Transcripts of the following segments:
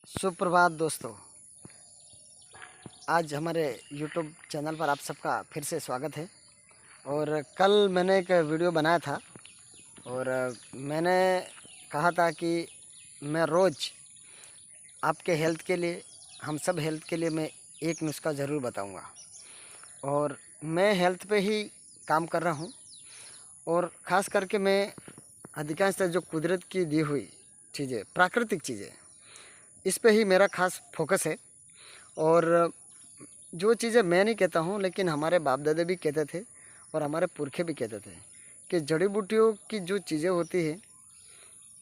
सुप्रभात दोस्तों। आज हमारे YouTube चैनल पर आप सबका फिर से स्वागत है। और कल मैंने एक वीडियो बनाया था और मैंने कहा था कि मैं रोज़ आपके हेल्थ के लिए, हम सब हेल्थ के लिए मैं एक नुस्खा ज़रूर बताऊंगा। और मैं हेल्थ पे ही काम कर रहा हूं और ख़ास करके मैं अधिकांशतः जो कुदरत की दी हुई चीज़ें, प्राकृतिक चीज़ें, इस पे ही मेरा ख़ास फोकस है। और जो चीज़ें मैं नहीं कहता हूँ लेकिन हमारे बाप दादा भी कहते थे और हमारे पुरखे भी कहते थे कि जड़ी बूटियों की जो चीज़ें होती है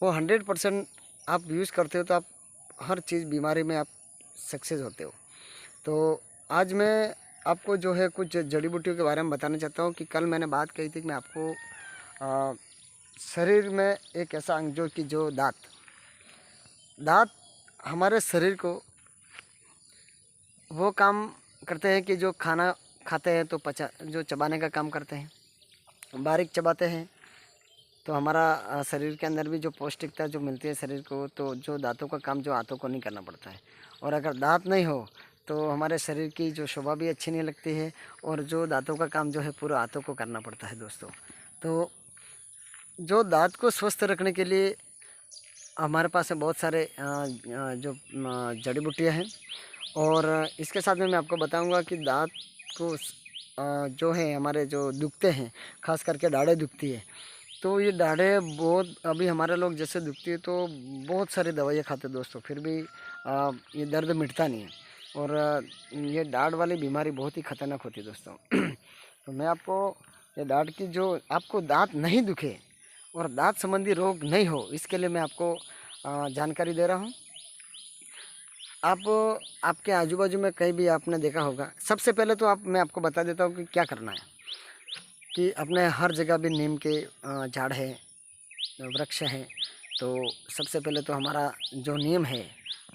वो 100% आप यूज़ करते हो तो आप हर चीज़ बीमारी में आप सक्सेस होते हो। तो आज मैं आपको जो है कुछ जड़ी बूटियों के बारे में बताना चाहता हूँ कि कल मैंने बात कही थी कि मैं आपको शरीर में एक ऐसा अंग जो कि जो दांत हमारे शरीर को वो काम करते हैं कि जो खाना खाते हैं तो जो चबाने का काम करते हैं, बारीक चबाते हैं तो हमारा शरीर के अंदर भी जो पौष्टिकता जो मिलती है शरीर को, तो जो दांतों का काम जो हाथों को नहीं करना पड़ता है। और अगर दांत नहीं हो तो हमारे शरीर की जो शोभा भी अच्छी नहीं लगती है और जो दांतों का काम जो है पूरा हाथों को करना पड़ता है दोस्तों। तो जो दांत को स्वस्थ रखने के लिए हमारे पास में बहुत सारे जो जड़ी बूटियाँ हैं। और इसके साथ में मैं आपको बताऊंगा कि दांत को जो है हमारे जो दुखते हैं, खास करके दाढ़ें दुखती है, तो ये दाढ़ें बहुत अभी हमारे लोग जैसे दुखती है तो बहुत सारी दवाइयाँ खाते हैं दोस्तों, फिर भी ये दर्द मिटता नहीं है। और ये दाढ़ वाली बीमारी बहुत ही ख़तरनाक होती है दोस्तों। तो मैं आपको ये दाढ़ की, जो आपको दांत नहीं दुखे और दांत संबंधी रोग नहीं हो, इसके लिए मैं आपको जानकारी दे रहा हूँ। आप आपके आजू बाजू में कहीं भी आपने देखा होगा, सबसे पहले तो मैं आपको बता देता हूँ कि क्या करना है। कि अपने हर जगह भी नीम के झाड़ है, वृक्ष हैं, तो सबसे पहले तो हमारा जो नीम है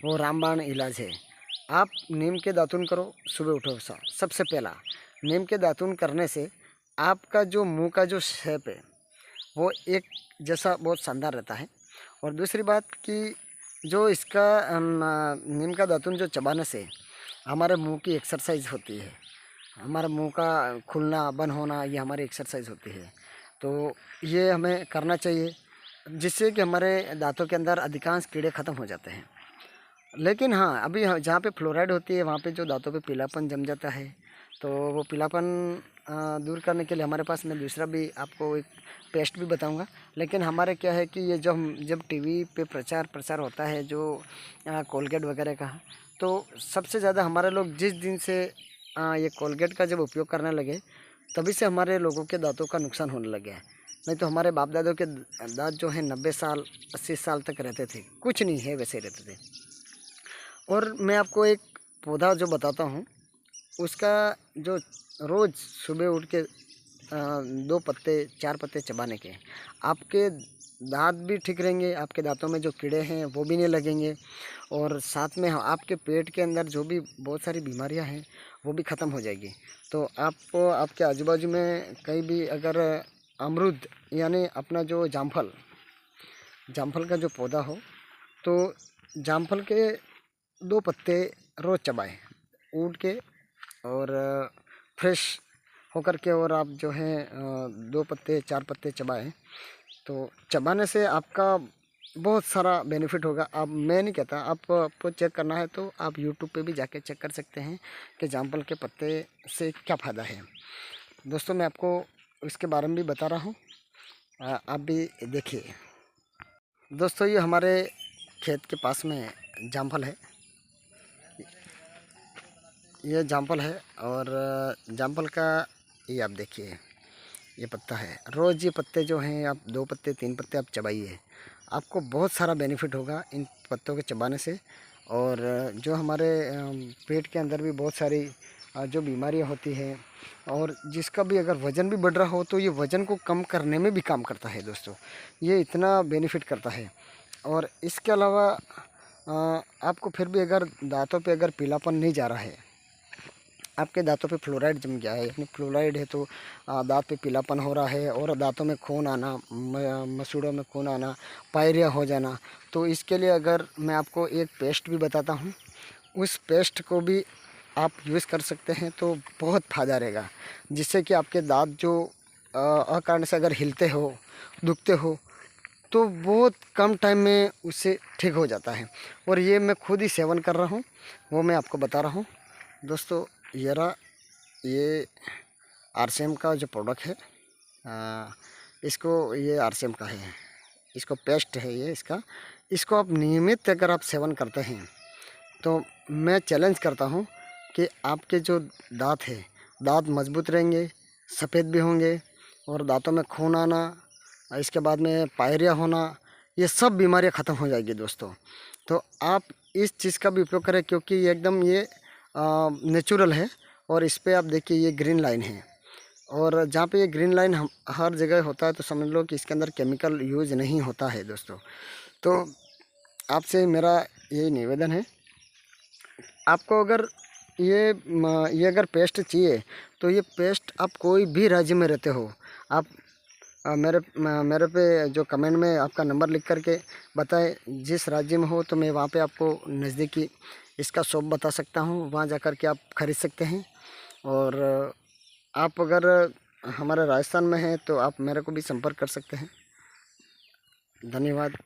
वो रामबाण इलाज है। आप नीम के दातुन करो सुबह उठो सबसे पहला। नीम के दातुन करने से आपका जो मुंह का जो शेप है वो एक जैसा बहुत शानदार रहता है। और दूसरी बात कि जो इसका नीम का दातुन जो चबाने से हमारे मुंह की एक्सरसाइज होती है, हमारा मुंह का खुलना बंद होना, ये हमारी एक्सरसाइज होती है। तो ये हमें करना चाहिए जिससे कि हमारे दांतों के अंदर अधिकांश कीड़े ख़त्म हो जाते हैं। लेकिन हाँ, अभी जहाँ पे फ्लोराइड होती है वहाँ पे जो दांतों पे पीलापन जम जाता है, तो वो पीलापन दूर करने के लिए हमारे पास मैं दूसरा भी आपको एक पेस्ट भी बताऊंगा। लेकिन हमारे क्या है कि ये जब टीवी पे प्रचार प्रसार होता है जो कोलगेट वगैरह का, तो सबसे ज़्यादा हमारे लोग जिस दिन से ये कोलगेट का जब उपयोग करने लगे तभी से हमारे लोगों के दांतों का नुकसान होने लग गया है। नहीं तो हमारे बाप दादों के दांत जो है 90 साल 80 साल तक रहते थे, कुछ नहीं है वैसे रहते थे। और मैं आपको एक पौधा जो बताता हूँ, उसका जो रोज़ सुबह उठ के 2 पत्ते 4 पत्ते चबाने के, आपके दांत भी ठीक रहेंगे, आपके दांतों में जो कीड़े हैं वो भी नहीं लगेंगे। और साथ में आपके पेट के अंदर जो भी बहुत सारी बीमारियां हैं वो भी ख़त्म हो जाएगी। तो आपको आपके आजू बाजू में कहीं भी अगर अमरूद यानी अपना जो जामफल का जो पौधा हो, तो जामफल के 2 पत्ते रोज़ चबाएं उठ के और फ्रेश होकर के, और आप जो है 2 पत्ते 4 पत्ते चबाएं। तो चबाने से आपका बहुत सारा बेनिफिट होगा। अब मैं नहीं कहता, आपको चेक करना है तो आप यूट्यूब पे भी जाके चेक कर सकते हैं कि जामफल के पत्ते से क्या फ़ायदा है। दोस्तों मैं आपको इसके बारे में भी बता रहा हूँ, आप भी देखिए। दोस्तों ये हमारे खेत के पास में जामफल है, ये जामफल है। और जामफल का ये आप देखिए, ये पत्ता है। रोज़ ये पत्ते जो हैं आप 2 पत्ते 3 पत्ते आप चबाइए, आपको बहुत सारा बेनिफिट होगा इन पत्तों के चबाने से। और जो हमारे पेट के अंदर भी बहुत सारी जो बीमारियां होती हैं, और जिसका भी अगर वज़न भी बढ़ रहा हो तो ये वज़न को कम करने में भी काम करता है दोस्तों, ये इतना बेनिफिट करता है। और इसके अलावा आपको फिर भी अगर दांतों पे अगर पीलापन नहीं जा रहा है, आपके दांतों पे फ्लोराइड जम गया है, यानी फ्लोराइड है तो दांत पे पीलापन हो रहा है और दांतों में खून आना, मसूड़ों में खून आना, पायरिया हो जाना, तो इसके लिए अगर मैं आपको एक पेस्ट भी बताता हूँ, उस पेस्ट को भी आप यूज़ कर सकते हैं तो बहुत फ़ायदा रहेगा, जिससे कि आपके दांत जो अकारण से अगर हिलते हो, दुखते हो, तो बहुत कम टाइम में उससे ठीक हो जाता है। और ये मैं खुद ही सेवन कर रहा हूँ, वो मैं आपको बता रहा हूँ दोस्तों। ये आरसीएम का जो प्रोडक्ट है, इसको ये आरसीएम का है, इसको पेस्ट है ये इसको आप नियमित अगर आप सेवन करते हैं तो मैं चैलेंज करता हूँ कि आपके जो दांत है, दांत मजबूत रहेंगे, सफ़ेद भी होंगे और दांतों में खून आना, इसके बाद में पायरिया होना, ये सब बीमारियां ख़त्म हो जाएगी दोस्तों। तो आप इस चीज़ का भी उपयोग करें, क्योंकि ये एकदम ये नेचुरल है। और इस पर आप देखिए ये ग्रीन लाइन है, और जहाँ पे ये ग्रीन लाइन हम हर जगह होता है तो समझ लो कि इसके अंदर केमिकल यूज़ नहीं होता है दोस्तों। तो आपसे मेरा यही निवेदन है, आपको अगर ये अगर पेस्ट चाहिए तो ये पेस्ट आप कोई भी राज्य में रहते हो, आप मेरे पे जो कमेंट में आपका नंबर लिख करके बताएं जिस राज्य में हो, तो मैं वहाँ पे आपको नज़दीकी इसका शॉप बता सकता हूँ, वहाँ जा कर के आप ख़रीद सकते हैं। और आप अगर हमारे राजस्थान में हैं तो आप मेरे को भी संपर्क कर सकते हैं। धन्यवाद।